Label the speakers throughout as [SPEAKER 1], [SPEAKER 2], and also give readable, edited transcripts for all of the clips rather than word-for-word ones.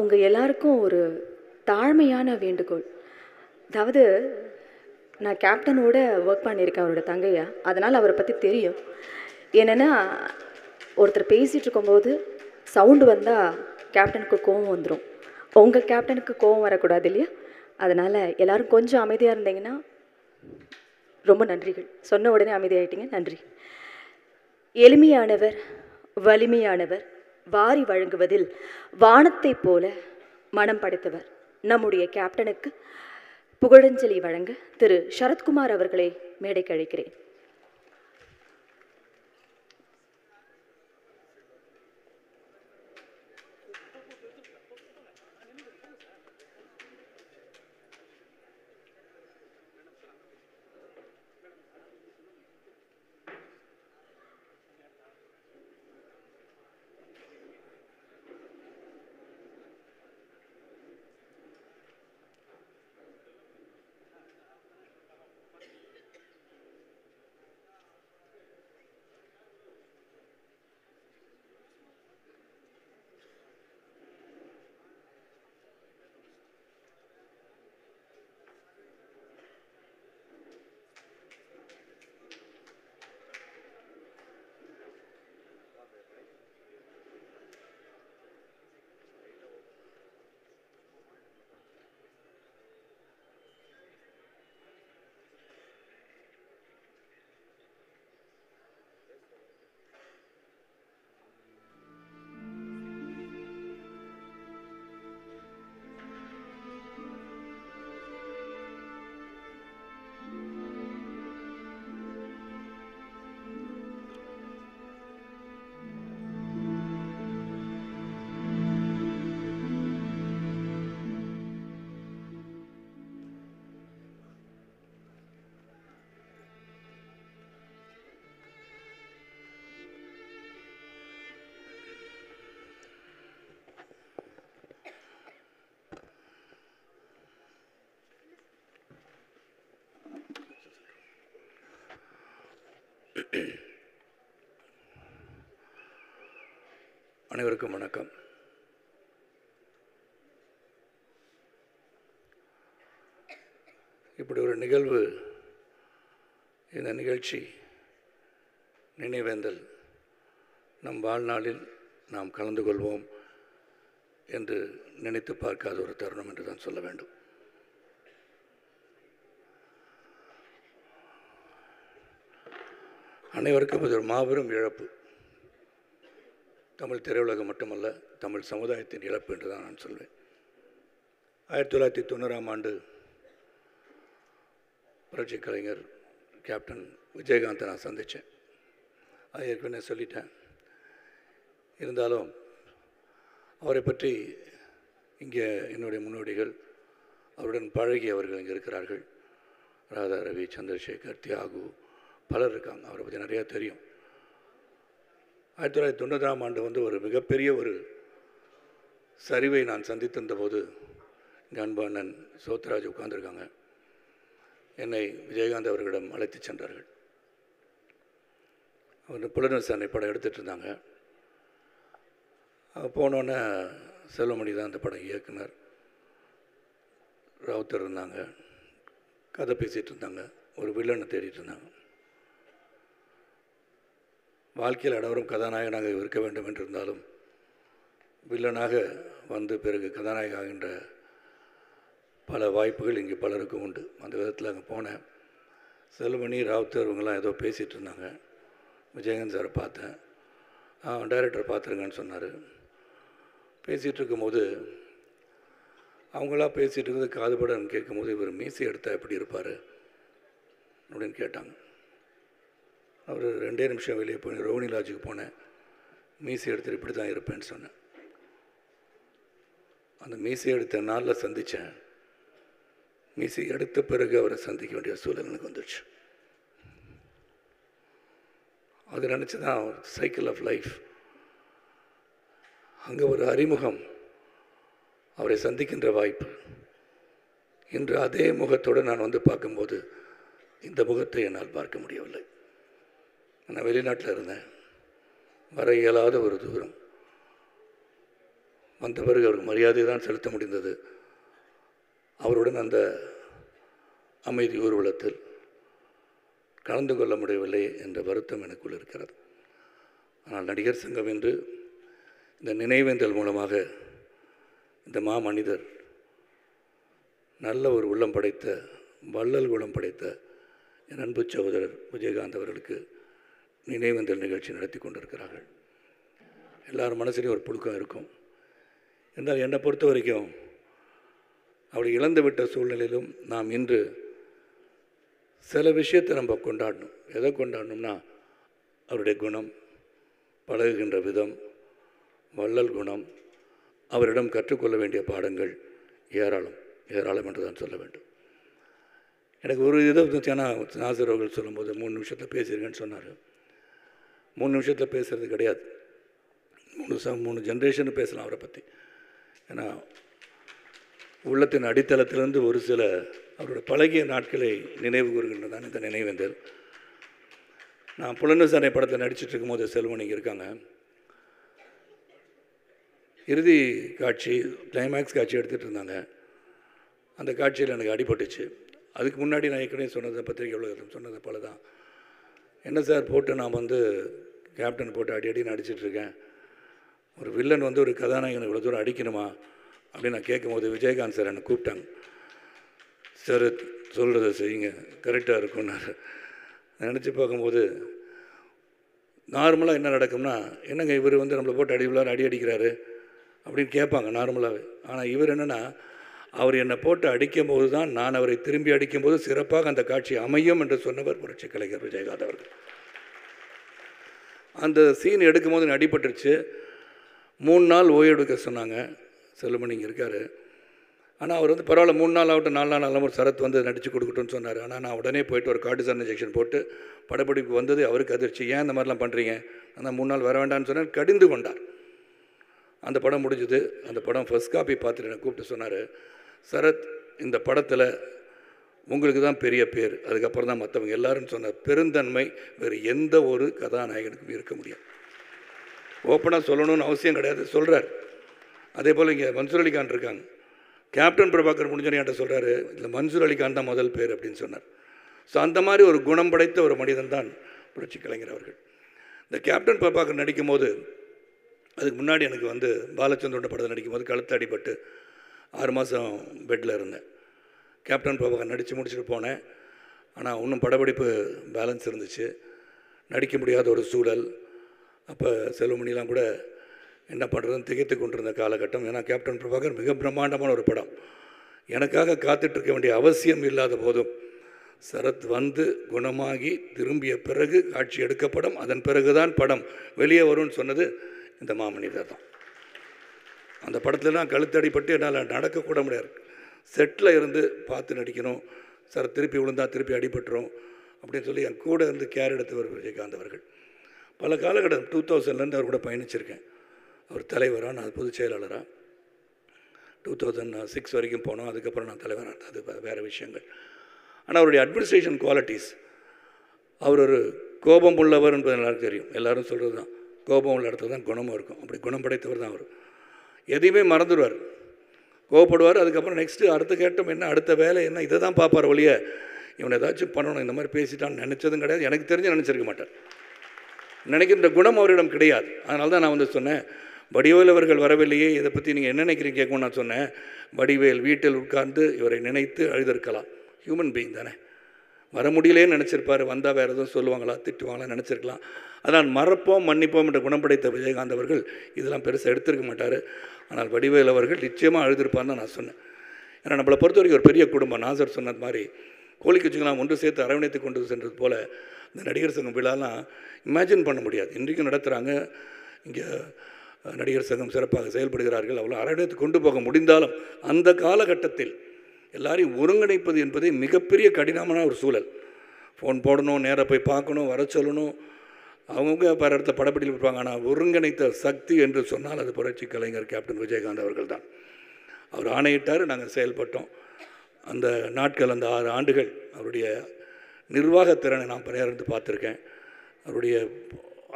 [SPEAKER 1] உங்கள் எல்லாருக்கும் ஒரு தாழ்மையான வேண்டுகோள். அதாவது நான் கேப்டனோட ஒர்க் பண்ணியிருக்கேன் அவரோட தங்கையா. அதனால் அவரை பற்றி தெரியும். என்னென்னா ஒருத்தர் பேசிகிட்டு இருக்கும்போது சவுண்டு வந்தால் கேப்டனுக்கு கோவம் வந்துடும். உங்கள் கேப்டனுக்கு கோவம் வரக்கூடாது இல்லையா? அதனால் எல்லோரும் கொஞ்சம் அமைதியாக இருந்தீங்கன்னா ரொம்ப நன்றிகள். சொன்ன உடனே அமைதியாயிட்டீங்க, நன்றி. எளிமையானவர், வலிமையானவர், வாரி வழங்குவதில் வானத்தைப் போல மனம் படைத்தவர் நம்முடைய கேப்டனுக்கு புகழஞ்சலி வழங்க திரு சரத்குமார் அவர்களை மேடைக்கு அழைக்கிறேன்.
[SPEAKER 2] அனைவருக்கும் வணக்கம். இப்படி ஒரு நிகழ்வு, இந்த நிகழ்ச்சி நினைவேந்தல் நம் வாழ்நாளில் நாம் கலந்து கொள்வோம் என்று நினைத்து பார்க்காத ஒரு தருணம் என்று தான் சொல்ல வேண்டும். அனைவருக்கும் இது ஒரு மாபெரும் இழப்பு. தமிழ் திரையுலகம் மட்டுமல்ல, தமிழ் சமுதாயத்தின் இழப்பு என்று தான் நான் சொல்வேன். 1990 புரட்சி கலைஞர் கேப்டன் விஜயகாந்தை நான் சந்தித்தேன். அது ஏற்கனவே சொல்லிட்டேன். இருந்தாலும் அவரை பற்றி இங்கே என்னுடைய முன்னோடிகள், அவருடன் பழகியவர்கள் இங்கே இருக்கிறார்கள். ராதா ரவி, சந்திரசேகர், தியாகு, பலர் இருக்காங்க. அவரை பற்றி நிறையா தெரியும். 1990 ஒரு மிகப்பெரிய ஒரு சரிவை நான் சந்தித்திருந்த போது எங்கள் அன்பானன் சோத்ராஜ் உட்கார்ந்துருக்காங்க. என்னை விஜயகாந்த் அவர்களிடம் அழைத்து சென்றார்கள். அவர் புலனவிசாரணை படம் எடுத்துகிட்டு இருந்தாங்க. போனோன்னே செல்வமணி தான் அந்த படம் இயக்குனர். ராவுத்தர் இருந்தாங்க. கதை பேசிகிட்டு இருந்தாங்க. ஒரு வில்லனை தேடிட்டு இருந்தாங்க. வாழ்க்கையில் அனைவரும் கதாநாயகனாக இருக்க வேண்டும் என்றிருந்தாலும் வில்லனாக வந்து பிறகு கதாநாயக ஆகின்ற பல வாய்ப்புகள் இங்கே பலருக்கும் உண்டு. அந்த விதத்தில் அங்கே போனேன். செல்வமணி, ராவுத்தர் இவங்கெல்லாம் ஏதோ பேசிகிட்டு இருந்தாங்க. விஜயகாந்த் சாரை பார்த்தேன். டைரக்டர் பார்த்துருங்கன்னு சொன்னார். பேசிகிட்டு இருக்கும்போது அவங்களாம் பேசிகிட்டு இருக்கிறது காதுபடன்னு கேட்கும்போது, இவர் மீசை எடுத்தால் எப்படி இருப்பார் அப்படின்னு கேட்டாங்க. அவர் 2 நிமிஷம் வெளியே போய் ரோஹிணி லாட்ஜுக்கு போனேன். மீசை எடுத்துட்டு இப்படி தான் இருப்பேன்னு சொன்னேன். அந்த மீசை எடுத்த நாளில் சந்தித்தேன். மீசை எடுத்த பிறகு அவரை சந்திக்க வேண்டிய சூழல் எனக்கு வந்துடுச்சு. அது நினச்சி தான் சைக்கிள் ஆஃப் லைஃப். அங்கே ஒரு அறிமுகம், அவரை சந்திக்கின்ற வாய்ப்பு. இன்று அதே முகத்தோடு நான் வந்து பார்க்கும்போது இந்த முகத்தை என்னால் பார்க்க முடியவில்லை. நான் வெளிநாட்டில் இருந்தேன். வர இயலாத ஒரு தூரம். வந்த பிறகு அவருக்கு மரியாதை தான் செலுத்த முடிந்தது. அவருடன் அந்த அமைதி ஊர்வலத்தில் கலந்து கொள்ள முடியவில்லை என்ற வருத்தம் எனக்குள் இருக்கிறது. ஆனால் நடிகர் சங்கம் என்று இந்த நினைவேந்தல் மூலமாக இந்த மாமனிதர் நல்ல ஒரு உள்ளம் படைத்த வள்ளல் குணம் படைத்த என் அன்பு சகோதரர் விஜயகாந்த் அவர்களுக்கு நினைவேந்தல் நிகழ்ச்சி நடத்தி கொண்டிருக்கிறார்கள். எல்லாரும் மனசுலேயும் ஒரு புழுக்கம் இருக்கும். என்றால் என்னை பொறுத்த வரைக்கும் அவரை இழந்துவிட்ட சூழ்நிலையிலும் நாம் இன்று சில விஷயத்தை நம்ம கொண்டாடணும். எதை கொண்டாடணும்னா அவருடைய குணம், பழகுகின்ற விதம், வள்ளல் குணம், அவரிடம் கற்றுக்கொள்ள வேண்டிய பாடங்கள் ஏராளம் ஏராளம் என்று தான் சொல்ல வேண்டும். எனக்கு ஒரு இதை நாசர் அவர்கள் சொல்லும்போது 3 நிமிஷத்தில் பேசியிருக்கேன்னு சொன்னார். 3 நிமிஷத்தில் பேசுகிறது கிடையாது. 3 ஜென்ரேஷன் பேசலாம் அவரை பற்றி. ஏன்னா உள்ளத்தின் அடித்தளத்திலிருந்து ஒரு சில அவருடைய பழகிய நாட்களை நினைவு கூறுகின்றது தான் இந்த நினைவேந்தல். நான் புலனசானை படத்தில் நடிச்சிட்டு இருக்கும்போது செல்வன் இங்கே இருக்காங்க. இறுதி காட்சி கிளைமேக்ஸ் காட்சி எடுத்துகிட்டு இருந்தாங்க. அந்த காட்சியில் எனக்கு அடிபட்டுச்சு. அதுக்கு முன்னாடி நான் ஏற்கனவே சொன்னது பத்திரிகை உலகத்தில் சொன்னது போல தான். என்ன சார் போட்டு நான் கேப்டன் போட்டு அடி நடிச்சிட்ருக்கேன், ஒரு வில்லன் ஒரு கதாநாயகனை இவ்வளோ தூரம் அடிக்கணுமா அப்படின்னு நான் கேட்கும்போது விஜயகாந்த் சார் என்னை கூப்பிட்டாங்க. சார் சொல்கிறத செய்யுங்க, கரெக்டாக இருக்கும்னாரு. நினச்சி பார்க்கும்போது நார்மலாக என்ன நடக்கும்னா, என்னங்க இவர் நம்மளை போட்டு அடி அடிக்கிறாரு அப்படின்னு கேட்பாங்க நார்மலாகவே. ஆனால் இவர் என்னென்னா, அவர் என்னை போட்டு அடிக்கும்போது தான் நான் அவரை திரும்பி அடிக்கும்போது சிறப்பாக அந்த காட்சி அமையும் என்று சொன்னவர் புரட்சி கலைஞர் விஜயகாந்த் அவர்கள். அந்த சீன் எடுக்கும்போது அடிபட்டுருச்சு. 3 நாள் ஓய்வு எடுக்க சொன்னாங்க. செல்லுமணி இங்கே இருக்கார். ஆனால் அவர் பரவாயில்ல 3 நாள் ஆகட்டும் 4 நாள் ஆகலாம், ஒரு சரத் நடித்து கொடுக்கட்டும்னு சொன்னார். ஆனால் நான் உடனே போயிட்டு ஒரு கார்டிசான் இன்ஜெக்ஷன் போட்டு படப்பிடிப்பு வந்தது அவருக்கு அதிர்ச்சி. ஏன் இந்த மாதிரிலாம் பண்ணுறீங்க, ஆனால் 3 நாள் வர வேண்டாம்னு சொன்னார். கடிந்து கொண்டார். அந்த படம் முடிஞ்சுது. அந்த படம் ஃபர்ஸ்ட் காப்பி பார்த்துட்டு என்னை கூப்பிட்டு சொன்னார், சரத் இந்த படத்தில் உங்களுக்கு தான் பெரிய பேர், அதுக்கப்புறம் தான் மற்றவங்க எல்லாரும் சொன்ன பெருந்தன்மை வேறு எந்த ஒரு கதாநாயகனுக்கும் இருக்க முடியாது. ஓப்பனாக சொல்லணும்னு அவசியம் கிடையாது, சொல்கிறார். அதே போல் இங்கே மன்சூர் அலிகான் இருக்காங்க. கேப்டன் பிரபாகர் முடிஞ்சோன்னு என்கிட்ட சொல்கிறாரு, இல்லை மன்சூர் அலிகான் தான் முதல் பேர் அப்படின்னு சொன்னார். ஸோ அந்த மாதிரி ஒரு குணம் படைத்த ஒரு மனிதன் தான் புரட்சி கலைஞர் அவர்கள். இந்த கேப்டன் பிரபாகர் நடிக்கும்போது, அதுக்கு முன்னாடி எனக்கு பாலச்சந்திரோட படத்தில் நடிக்கும்போது கழுத்து அடிபட்டு 6 மாதம் பெட்டில் இருந்தேன். கேப்டன் பிரபாகர் நடித்து முடிச்சுட்டு போனேன். ஆனால் இன்னும் படப்பிடிப்பு பேலன்ஸ் இருந்துச்சு, நடிக்க முடியாத ஒரு சூழல். அப்போ செல்வமணிலாம் கூட என்ன பண்ணுறதுன்னு திகைத்து கொண்டிருந்த காலகட்டம். ஏன்னா கேப்டன் பிரபாகர் மிக பிரம்மாண்டமான ஒரு படம். எனக்காக காத்துட்ருக்க வேண்டிய அவசியம் இல்லாத போதும் சரத் குணமாகி திரும்பிய பிறகு காட்சி எடுக்கப்படும், அதன் பிறகு தான் படம் வெளியே வரும்னு சொன்னது இந்த மாமனிதர் தான். அந்த படத்துலலாம் கழுத்தடிப்பட்டு என்னால் நடக்கக்கூட முடியாது. செட்டில் இருந்து பார்த்து நடிக்கணும், சார் திருப்பி விழுந்தா திருப்பி அடிபட்டுரும் அப்படின்னு சொல்லி என் கூட இருந்து கேர் எடுத்தவர் விஜயகாந்த் அவர்கள். பல காலகட்டம் 2000லேருந்து அவர் கூட பயணிச்சிருக்கேன். அவர் தலைவராக, நான் பொதுச் செயலாளராக 2006 வரைக்கும் போனோம். அதுக்கப்புறம் நான் தலைவராக, அது வேறு விஷயங்கள். ஆனால் அவருடைய அட்மினிஸ்ட்ரேஷன் குவாலிட்டிஸ், அவர் ஒரு கோபம் உள்ளவர் என்பது எல்லாருக்கும் தெரியும். எல்லோரும் சொல்கிறது தான், கோபம் உள்ள இடத்துல தான் குணமும் இருக்கும். அப்படி குணம் படைத்தவர் தான் அவர். எதையுமே மறந்துடுவார், கோவப்படுவார். அதுக்கப்புறம் நெக்ஸ்ட்டு அடுத்த கேட்டம் என்ன, அடுத்த வேலை என்ன, இதை தான் பார்ப்பார் ஒழிய இவனை ஏதாச்சும் பண்ணணும், இந்த மாதிரி பேசிட்டான்னு நினச்சதும் கிடையாது. எனக்கு தெரிஞ்சு நினச்சிருக்க மாட்டார். நினைக்கின்ற குணம் அவரிடம் கிடையாது. அதனால தான் நான் சொன்னேன், வடிவேல் அவர்கள் வரவில்லையே, இதை பற்றி நீங்கள் என்ன நினைக்கிறீங்க கேட்கணும். நான் சொன்னேன், வடிவேல் வீட்டில் உட்கார்ந்து இவரை நினைத்து அழுதிருக்கலாம். ஹியூமன் பீயிங் தானே, வர முடியலேன்னு நினச்சிருப்பார். வந்தால் வேறு எதுவும் சொல்லுவாங்களா, திட்டுவாங்களா நினச்சிருக்கலாம். அதனால் மறப்போம் மன்னிப்போம் என்ற குணம் படைத்த விஜயகாந்த் அவர்கள் இதெல்லாம் பெருசாக எடுத்திருக்க மாட்டார். ஆனால் வடிவேல் அவர்கள் நிச்சயமாக அழுதிருப்பார்னு தான் நான் சொன்னேன். ஏன்னா நம்மளை பொறுத்த வரைக்கும் ஒரு பெரிய குடும்பம். நாசர் சொன்னது மாதிரி கோழி குச்சுங்களாம் ஒன்று சேர்த்து அரவணைத்து கொண்டு சென்றது போல் இந்த நடிகர் சங்கம் விழாலாம் இமேஜின் பண்ண முடியாது. இன்றைக்கும் நடத்துகிறாங்க. இங்கே நடிகர் சங்கம் சிறப்பாக செயல்படுகிறார்கள். அவ்வளோ அரவணைத்து கொண்டு போக முடிந்தாலும் அந்த காலகட்டத்தில் எல்லாரையும் ஒருங்கிணைப்பது என்பதே மிகப்பெரிய கடினமான ஒரு சூழல். ஃபோன் போடணும், நேராக போய் பார்க்கணும், வர சொல்லணும், அவங்கவுங்க வேறு இடத்துல படப்பிடியில் இருப்பாங்க. ஆனால் ஒருங்கிணைத்த சக்தி என்று சொன்னால் அது புரட்சி கலைஞர் கேப்டன் விஜயகாந்த் அவர்கள் தான். அவர் ஆணையிட்டார், நாங்கள் செயல்பட்டோம். அந்த நாட்கள், அந்த 6 ஆண்டுகள் அவருடைய நிர்வாகத்திறனை நான் பணியார்ந்து பார்த்துருக்கேன். அவருடைய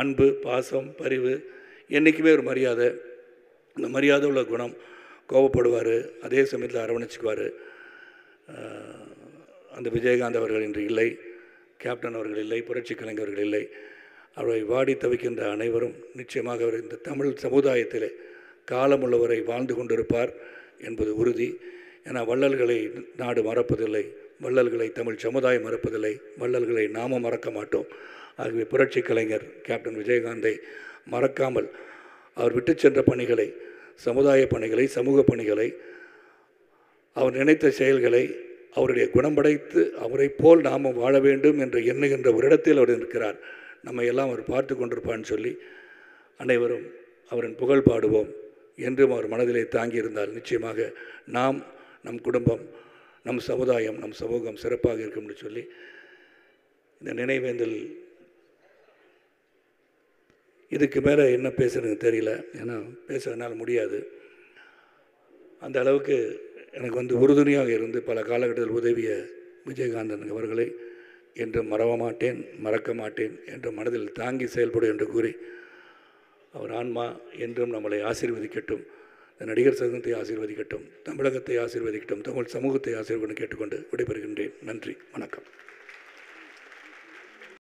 [SPEAKER 2] அன்பு, பாசம், பரிவு, என்றைக்குமே ஒரு மரியாதை. இந்த மரியாதை உள்ள குணம், கோபப்படுவார், அதே சமயத்தில் அரவணைச்சிக்குவார். அந்த விஜயகாந்த் அவர்கள் இன்று இல்லை, கேப்டன் அவர்கள் இல்லை, புரட்சி கலைஞர்கள் இல்லை. அவரை வாடி தவிக்கின்ற அனைவரும் நிச்சயமாக அவர் இந்த தமிழ் சமுதாயத்திலே காலமுள்ளவரை வாழ்ந்து கொண்டிருப்பார் என்பது உறுதி. ஏன்னா வள்ளல்களை நாடு மறப்பதில்லை, வள்ளல்களை தமிழ் சமுதாயம் மறப்பதில்லை, வள்ளல்களை நாமும் மறக்க மாட்டோம். ஆகவே புரட்சி கலைஞர் கேப்டன் விஜயகாந்தை மறக்காமல் அவர் விட்டு சென்ற பணிகளை, சமுதாய பணிகளை, சமூக பணிகளை, அவர் நினைத்த செயல்களை, அவருடைய குணம்படைத்து அவரை போல் நாமும் வாழ வேண்டும் என்று எண்ணுகின்ற ஒரு இடத்தில் அவர் இருக்கிறார். நம்ம எல்லாம் அவர் பார்த்து கொண்டிருப்பான்னு சொல்லி அனைவரும் அவரின் புகழ் பாடுவோம். என்றும் அவர் மனதிலே தாங்கியிருந்தால் நிச்சயமாக நாம், நம் குடும்பம், நம் சமுதாயம், நம் சமூகம் சிறப்பாக இருக்கும்னு சொல்லி இந்த நினைவேந்தல் இதுக்கு மேலே என்ன பேசுறது தெரியல. ஏன்னா பேசுறதுனால முடியாது. அந்த அளவுக்கு எனக்கு உறுதுணையாக இருந்து பல காலகட்டத்தில் உதவிய விஜயகாந்தன் அவர்களை என்றும் மறக்க மாட்டேன், மறக்க மாட்டேன் என்று மனதில் தாங்கி செயல்படும் என்று கூறி அவர் ஆன்மா என்றும் நம்மளை ஆசீர்வதிக்கட்டும், நடிகர் சங்கத்தை ஆசீர்வதிக்கட்டும், தமிழகத்தை ஆசீர்வதிக்கட்டும், தமிழ் சமூகத்தை ஆசீர்வதிக்கட்டும் கேட்டுக்கொண்டு விடைபெறுகின்றேன். நன்றி, வணக்கம்.